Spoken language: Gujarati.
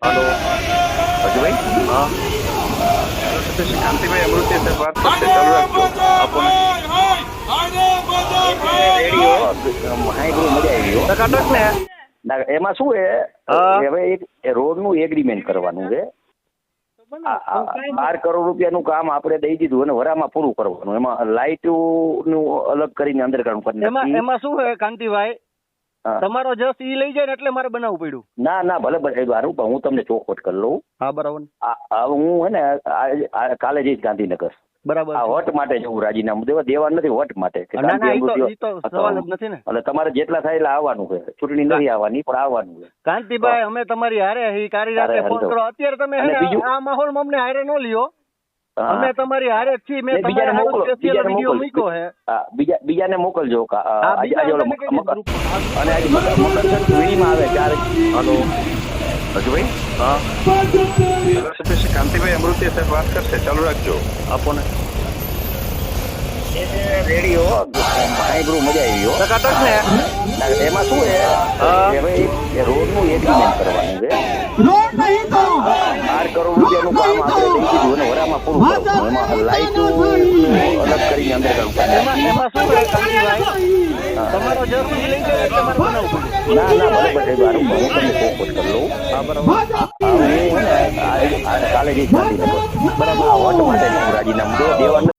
હલો હજુભાઈ હા સતીશ કાંતિભાઈ અમૃતિયા સાહેબ વાત કરશે ચાલુ રાખજો આપો ને રેડિયો હાઈ મજા આવી હો. ટકાટક ને એમાં શું છે હા. હવે એક રોડનું એગ્રીમેન્ટ કરવાનું છે. 12 કરોડ રૂપિયાનું કામ આપણે દઈ દીધું અને વરામાં પૂરું કરવાનું. એમાં લાઇટનું અલગ કરીને અંડરગ્રાઉન્ડ કરી એમાં નાખી. એમાં શું છે કાંતિભાઈ, હા. તમારો જસ ઈ લઈ જાય ને એટલે મારે બનાવવું પડ્યું. ના ના ભલે ભલે સારું, પણ હું તમને ચોખવટ કરી લઉં. હા બરાબર હું હે ને કાલે જઈશ ગાંધીનગર. બરાબર આ વટ માટે જવું, રાજીનામું દેવા નથી, વટ માટે કે ના ના ગાંધી ઈ તો અમૃતિયો સવાલ જ નથી ને. એટલે તમારે જેટલા થાય એટલે આવવાનું છે. ચૂંટણી નથી આવવાની પણ આવવાનું છે. કાંતિભાઈ અમે તમારી હારે ઈ કારી રાતે હારે ફોન હારે કરો. અત્યારે તમે હે અને ને બીજું- આ માહોલમાં અમને હારે ન લ્યો. હા. અમે તમારી હારે જ છીએ. મેં ને બીજાને તમારા મોકલો, સ્પેશિયલ બીજાને વિડીયો મોકલો. મૂક્યો છે. હા, બીજાને મોકલજો. હા, બીજા આજે ઓલો બધાને કહી દે મકર ગ્રુપમાં. અને આજે મકર વીણીમાં આવે 4. હલો હજુભાઈ હા સતીશ કાંતિભાઈ અમૃતિયા સાહેબ વાત કરશે ચાલુ રાખજો આપો ને રેડિયો હાઈ મજા આવી હો. ટકાટક ને એમાં શું છે હા. હવે એક રોડનું એગ્રીમેન્ટ કરવાનું છે. 12 કરોડ રૂપિયાનું કામ આપણે દઈ દીધું અને વરામાં પૂરું કરવાનું. એમાં લાઇટનું અલગ કરીને અંડરગ્રાઉન્ડ કરી એમાં નાખી. એમાં શું છે કાંતિભાઈ, તમારો જસ ઈ લઈ જાય એટલે મારે બનાવવું પડ્યું. ના ના ભલે ભલે સારું, હું તમને ચોખવટ કરી લઉં. હા બરાબર હું હે ને કાલે જઈશ ગાંધીનગર. બરાબર, આ વટ માટે હું રાજીનામું દેવા નથી.